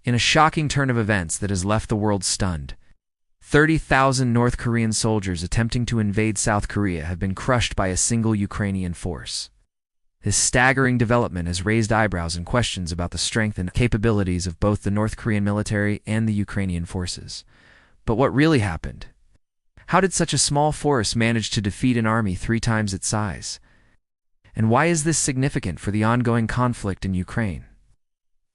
In a shocking turn of events that has left the world stunned, 30,000 North Korean soldiers attempting to invade South Korea have been crushed by a single Ukrainian force. This staggering development has raised eyebrows and questions about the strength and capabilities of both the North Korean military and the Ukrainian forces. But what really happened? How did such a small force manage to defeat an army 3 times its size? And why is this significant for the ongoing conflict in Ukraine?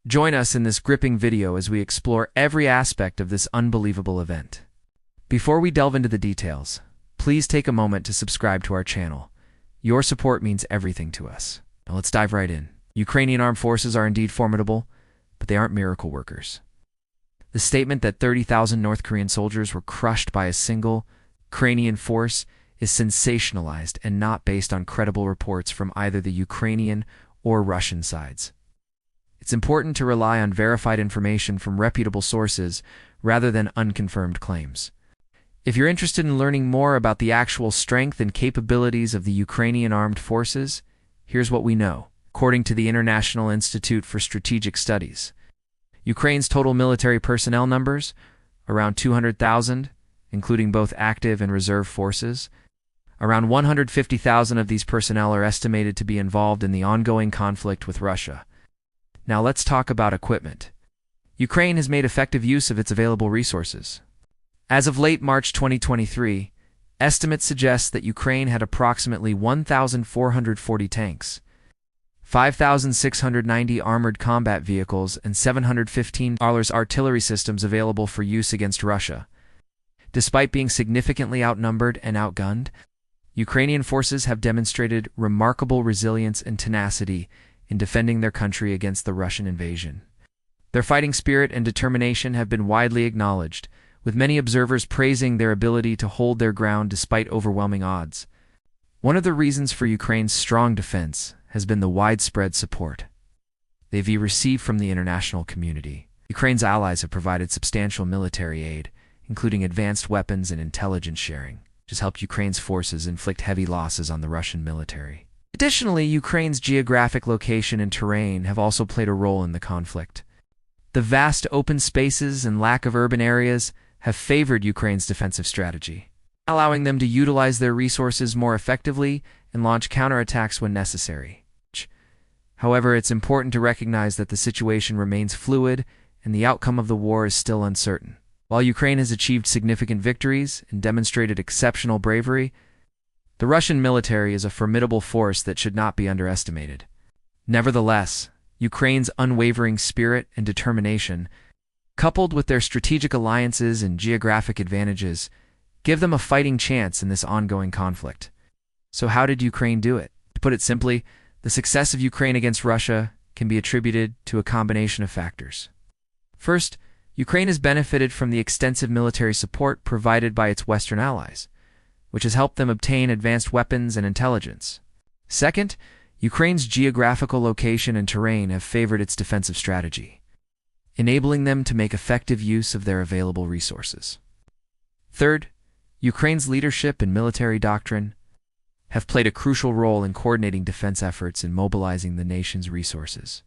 Join us in this gripping video as we explore every aspect of this unbelievable event. Before we delve into the details, please take a moment to subscribe to our channel. Your support means everything to us. Now let's dive right in. Ukrainian armed forces are indeed formidable, but they aren't miracle workers. The statement that 30,000 North Korean soldiers were crushed by a single Ukrainian force is sensationalized and not based on credible reports from either the Ukrainian or Russian sides. It's important to rely on verified information from reputable sources rather than unconfirmed claims. If you're interested in learning more about the actual strength and capabilities of the Ukrainian armed forces, here's what we know. According to the International Institute for Strategic Studies, Ukraine's total military personnel numbers, around 200,000, including both active and reserve forces. Around 150,000 of these personnel are estimated to be involved in the ongoing conflict with Russia. Now let's talk about equipment. Ukraine has made effective use of its available resources. As of late March 2023, estimates suggest that Ukraine had approximately 1,440 tanks, 5,690 armored combat vehicles, and 715 artillery systems available for use against Russia. Despite being significantly outnumbered and outgunned, Ukrainian forces have demonstrated remarkable resilience and tenacity in defending their country against the Russian invasion. Their fighting spirit and determination have been widely acknowledged, with many observers praising their ability to hold their ground despite overwhelming odds. One of the reasons for Ukraine's strong defense has been the widespread support they've received from the international community. Ukraine's allies have provided substantial military aid, including advanced weapons and intelligence sharing, which has helped Ukraine's forces inflict heavy losses on the Russian military. Additionally, Ukraine's geographic location and terrain have also played a role in the conflict. The vast open spaces and lack of urban areas have favored Ukraine's defensive strategy, allowing them to utilize their resources more effectively and launch counterattacks when necessary. However, it's important to recognize that the situation remains fluid and the outcome of the war is still uncertain. While Ukraine has achieved significant victories and demonstrated exceptional bravery, the Russian military is a formidable force that should not be underestimated. Nevertheless, Ukraine's unwavering spirit and determination, coupled with their strategic alliances and geographic advantages, give them a fighting chance in this ongoing conflict. So how did Ukraine do it? To put it simply, the success of Ukraine against Russia can be attributed to a combination of factors. First, Ukraine has benefited from the extensive military support provided by its Western allies, which has helped them obtain advanced weapons and intelligence. Second, Ukraine's geographical location and terrain have favored its defensive strategy, enabling them to make effective use of their available resources. Third, Ukraine's leadership and military doctrine have played a crucial role in coordinating defense efforts and mobilizing the nation's resources.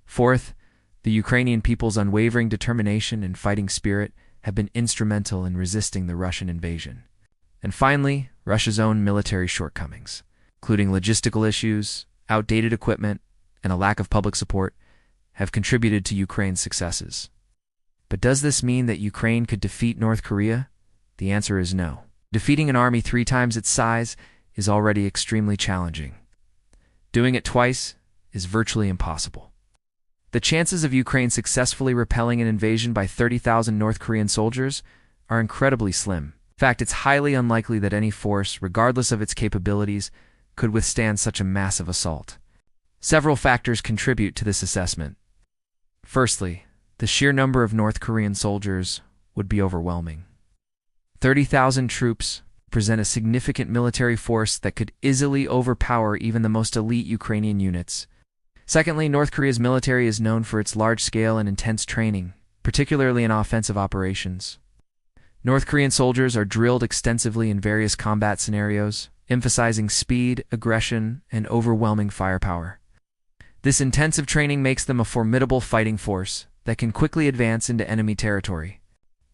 Fourth, the Ukrainian people's unwavering determination and fighting spirit have been instrumental in resisting the Russian invasion. And finally, Russia's own military shortcomings, including logistical issues, outdated equipment, and a lack of public support, have contributed to Ukraine's successes. But does this mean that Ukraine could defeat North Korea? The answer is no. Defeating an army 3 times its size is already extremely challenging. Doing it twice is virtually impossible. The chances of Ukraine successfully repelling an invasion by 30,000 North Korean soldiers are incredibly slim. In fact, it's highly unlikely that any force, regardless of its capabilities, could withstand such a massive assault. Several factors contribute to this assessment. Firstly, the sheer number of North Korean soldiers would be overwhelming. 30,000 troops present a significant military force that could easily overpower even the most elite Ukrainian units. Secondly, North Korea's military is known for its large-scale and intense training, particularly in offensive operations. North Korean soldiers are drilled extensively in various combat scenarios, emphasizing speed, aggression, and overwhelming firepower. This intensive training makes them a formidable fighting force, that can quickly advance into enemy territory.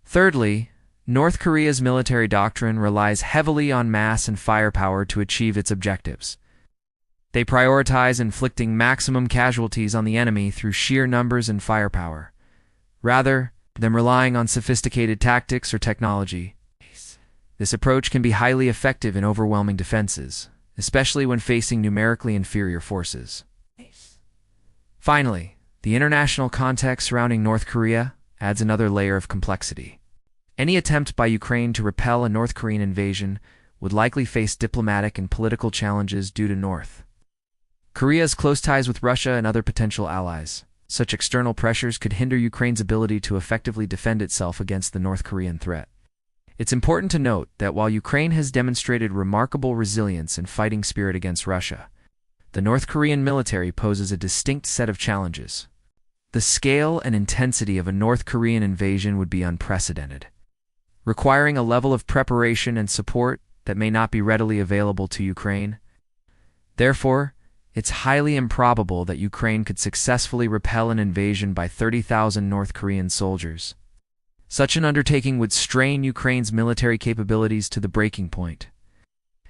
Thirdly, North Korea's military doctrine relies heavily on mass and firepower to achieve its objectives. They prioritize inflicting maximum casualties on the enemy through sheer numbers and firepower, rather than relying on sophisticated tactics or technology. This approach can be highly effective in overwhelming defenses, especially when facing numerically inferior forces. Finally, the international context surrounding North Korea adds another layer of complexity. Any attempt by Ukraine to repel a North Korean invasion would likely face diplomatic and political challenges due to North Korea's close ties with Russia and other potential allies. Such external pressures could hinder Ukraine's ability to effectively defend itself against the North Korean threat. It's important to note that while Ukraine has demonstrated remarkable resilience and fighting spirit against Russia, the North Korean military poses a distinct set of challenges. The scale and intensity of a North Korean invasion would be unprecedented, requiring a level of preparation and support that may not be readily available to Ukraine. Therefore, it's highly improbable that Ukraine could successfully repel an invasion by 30,000 North Korean soldiers. Such an undertaking would strain Ukraine's military capabilities to the breaking point.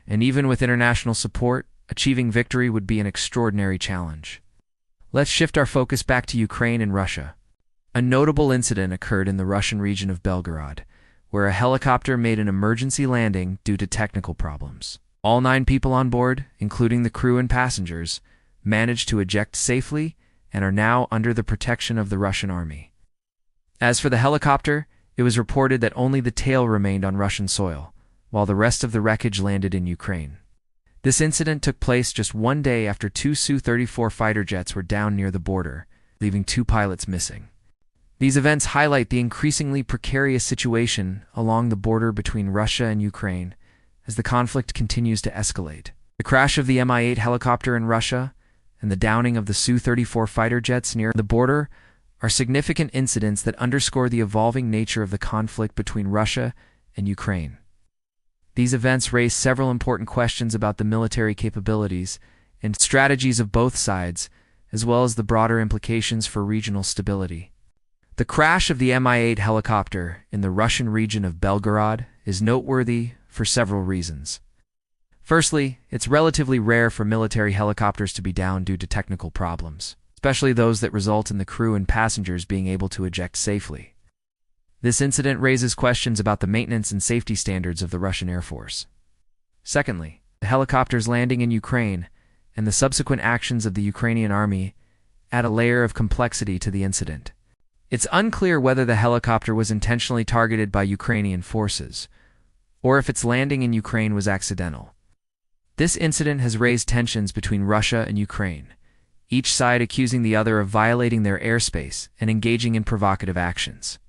And even with international support, achieving victory would be an extraordinary challenge. Let's shift our focus back to Ukraine and Russia. A notable incident occurred in the Russian region of Belgorod, where a helicopter made an emergency landing due to technical problems. All 9 people on board, including the crew and passengers, managed to eject safely and are now under the protection of the Russian army. As for the helicopter, it was reported that only the tail remained on Russian soil, while the rest of the wreckage landed in Ukraine. This incident took place just one day after 2 Su-34 fighter jets were down near the border, leaving 2 pilots missing. These events highlight the increasingly precarious situation along the border between Russia and Ukraine as the conflict continues to escalate. The crash of the Mi-8 helicopter in Russia and the downing of the Su-34 fighter jets near the border are significant incidents that underscore the evolving nature of the conflict between Russia and Ukraine. These events raise several important questions about the military capabilities and strategies of both sides, as well as the broader implications for regional stability. The crash of the Mi-8 helicopter in the Russian region of Belgorod is noteworthy for several reasons. Firstly, it's relatively rare for military helicopters to be down due to technical problems, especially those that result in the crew and passengers being able to eject safely. This incident raises questions about the maintenance and safety standards of the Russian Air Force. Secondly, the helicopter's landing in Ukraine and the subsequent actions of the Ukrainian army add a layer of complexity to the incident. It's unclear whether the helicopter was intentionally targeted by Ukrainian forces, or if its landing in Ukraine was accidental. This incident has raised tensions between Russia and Ukraine, each side accusing the other of violating their airspace and engaging in provocative actions.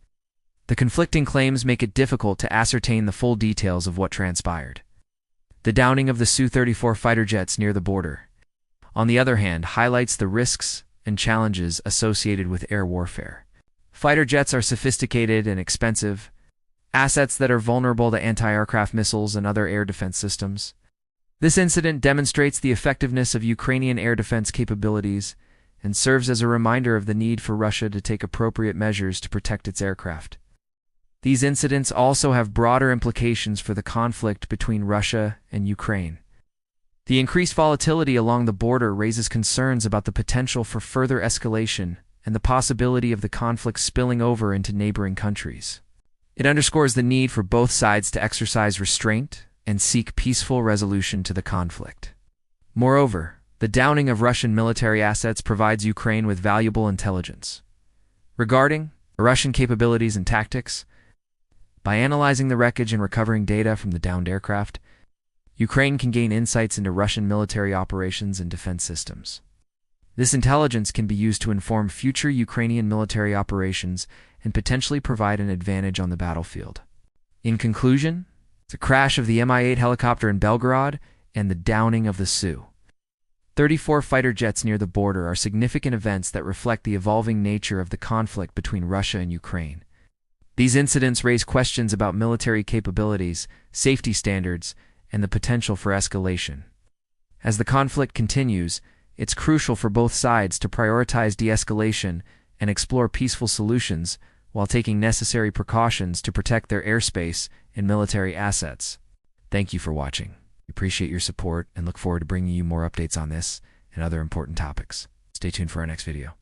The conflicting claims make it difficult to ascertain the full details of what transpired. The downing of the Su-34 fighter jets near the border, on the other hand, highlights the risks and challenges associated with air warfare. Fighter jets are sophisticated and expensive, assets that are vulnerable to anti-aircraft missiles and other air defense systems. This incident demonstrates the effectiveness of Ukrainian air defense capabilities and serves as a reminder of the need for Russia to take appropriate measures to protect its aircraft. These incidents also have broader implications for the conflict between Russia and Ukraine. The increased volatility along the border raises concerns about the potential for further escalation and the possibility of the conflict spilling over into neighboring countries. It underscores the need for both sides to exercise restraint and seek peaceful resolution to the conflict. Moreover, the downing of Russian military assets provides Ukraine with valuable intelligence regarding Russian capabilities and tactics. By analyzing the wreckage and recovering data from the downed aircraft, Ukraine can gain insights into Russian military operations and defense systems. This intelligence can be used to inform future Ukrainian military operations and potentially provide an advantage on the battlefield. In conclusion, the crash of the Mi-8 helicopter in Belgorod and the downing of the Su-34 fighter jets near the border are significant events that reflect the evolving nature of the conflict between Russia and Ukraine. These incidents raise questions about military capabilities, safety standards, and the potential for escalation. As the conflict continues, it's crucial for both sides to prioritize de-escalation and explore peaceful solutions while taking necessary precautions to protect their airspace and military assets. Thank you for watching. We appreciate your support and look forward to bringing you more updates on this and other important topics. Stay tuned for our next video.